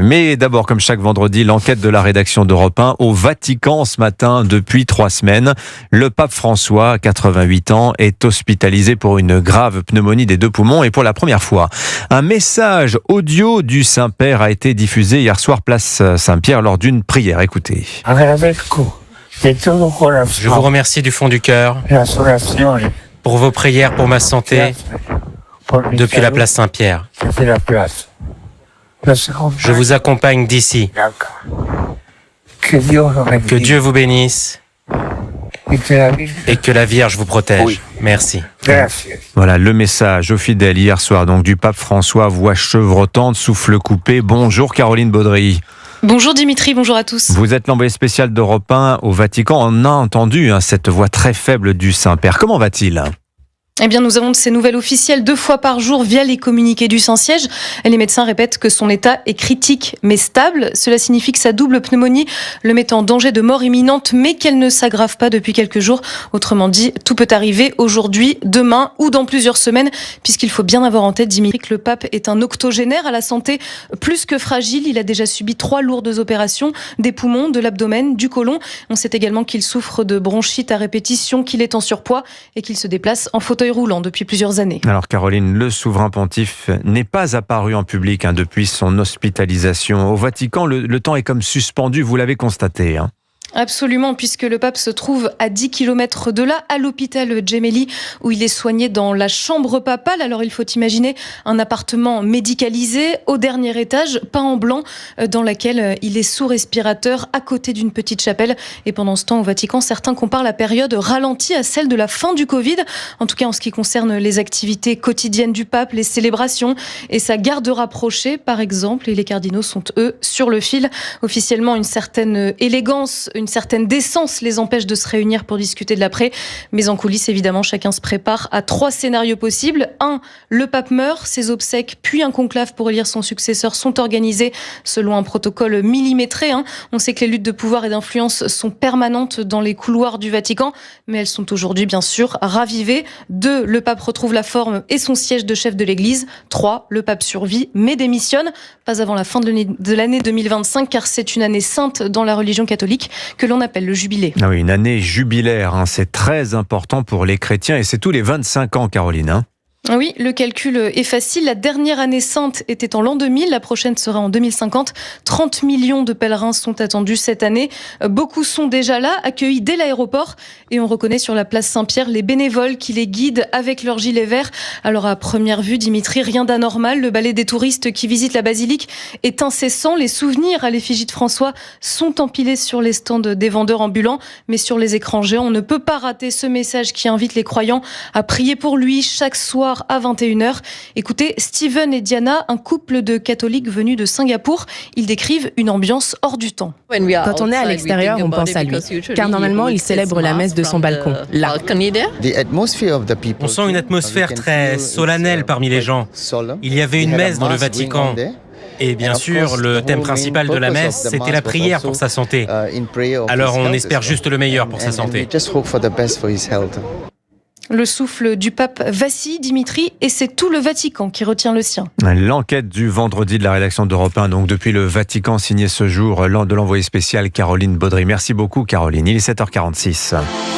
Mais d'abord, comme chaque vendredi, l'enquête de la rédaction d'Europe 1 au Vatican ce matin depuis 3 semaines. Le pape François, 88 ans, est hospitalisé pour une grave pneumonie des 2 poumons et pour la première fois. Un message audio du Saint-Père a été diffusé hier soir place Saint-Pierre lors d'une prière. Écoutez. Je vous remercie du fond du cœur pour vos prières pour ma santé depuis la place Saint-Pierre. Je vous accompagne d'ici. Que Dieu vous bénisse et que la Vierge vous protège. Merci. Voilà le message aux fidèles hier soir donc du pape François, voix chevrotante, souffle coupé. Bonjour Caroline Baudry. Bonjour Dimitri, bonjour à tous. Vous êtes l'envoyé spécial d'Europe 1 au Vatican. On a entendu cette voix très faible du Saint-Père. Comment va-t-il ? Eh bien, nous avons de ces nouvelles officielles 2 fois par jour via les communiqués du Saint-Siège. Les médecins répètent que son état est critique mais stable. Cela signifie que sa double pneumonie le met en danger de mort imminente, mais qu'elle ne s'aggrave pas depuis quelques jours. Autrement dit, tout peut arriver aujourd'hui, demain ou dans plusieurs semaines, puisqu'il faut bien avoir en tête, Dimitri, que le pape est un octogénaire à la santé plus que fragile. Il a déjà subi 3 lourdes opérations, des poumons, de l'abdomen, du côlon. On sait également qu'il souffre de bronchite à répétition, qu'il est en surpoids et qu'il se déplace en fauteuil roulant depuis plusieurs années. Alors Caroline, le souverain pontife n'est pas apparu en public depuis son hospitalisation. Au Vatican, le temps est comme suspendu, vous l'avez constaté. Absolument, puisque le pape se trouve à 10 km de là, à l'hôpital Gemelli, où il est soigné dans la chambre papale. Alors il faut imaginer un appartement médicalisé au dernier étage, peint en blanc, dans laquelle il est sous respirateur, à côté d'une petite chapelle. Et pendant ce temps, au Vatican, certains comparent la période ralentie à celle de la fin du Covid. En tout cas, en ce qui concerne les activités quotidiennes du pape, les célébrations et sa garde rapprochée, par exemple. Et les cardinaux sont, eux, sur le fil. Officiellement, une certaine élégance, une certaine décence les empêche de se réunir pour discuter de l'après. Mais en coulisses, évidemment, chacun se prépare à 3 scénarios possibles. 1, le pape meurt, ses obsèques, puis un conclave pour élire son successeur sont organisés selon un protocole millimétré. On sait que les luttes de pouvoir et d'influence sont permanentes dans les couloirs du Vatican, mais elles sont aujourd'hui, bien sûr, ravivées. 2, le pape retrouve la forme et son siège de chef de l'Église. 3, le pape survit, mais démissionne. Pas avant la fin de l'année 2025, car c'est une année sainte dans la religion catholique, que l'on appelle le jubilé. Ah oui, une année jubilaire, c'est très important pour les chrétiens et c'est tous les 25 ans, Caroline. Oui, le calcul est facile. La dernière année sainte était en l'an 2000, la prochaine sera en 2050. 30 millions de pèlerins sont attendus cette année. Beaucoup sont déjà là, accueillis dès l'aéroport. Et on reconnaît sur la place Saint-Pierre les bénévoles qui les guident avec leur gilet vert. Alors à première vue, Dimitri, rien d'anormal. Le balai des touristes qui visitent la basilique est incessant. Les souvenirs à l'effigie de François sont empilés sur les stands des vendeurs ambulants. Mais sur les écrans géants, on ne peut pas rater ce message qui invite les croyants à prier pour lui chaque soir à 21h. Écoutez, Steven et Diana, un couple de catholiques venus de Singapour, ils décrivent une ambiance hors du temps. Quand on est à l'extérieur, on pense à lui, car normalement, il célèbre la messe de son balcon, là. On sent une atmosphère très solennelle parmi les gens. Il y avait une messe dans le Vatican. Et bien sûr, le thème principal de la messe, c'était la prière pour sa santé. Alors on espère juste le meilleur pour sa santé. Le souffle du pape vacille, Dimitri, et c'est tout le Vatican qui retient le sien. L'enquête du vendredi de la rédaction d'Europe 1, donc depuis le Vatican, signée ce jour de l'envoyé spécial Caroline Baudry. Merci beaucoup Caroline, il est 7h46.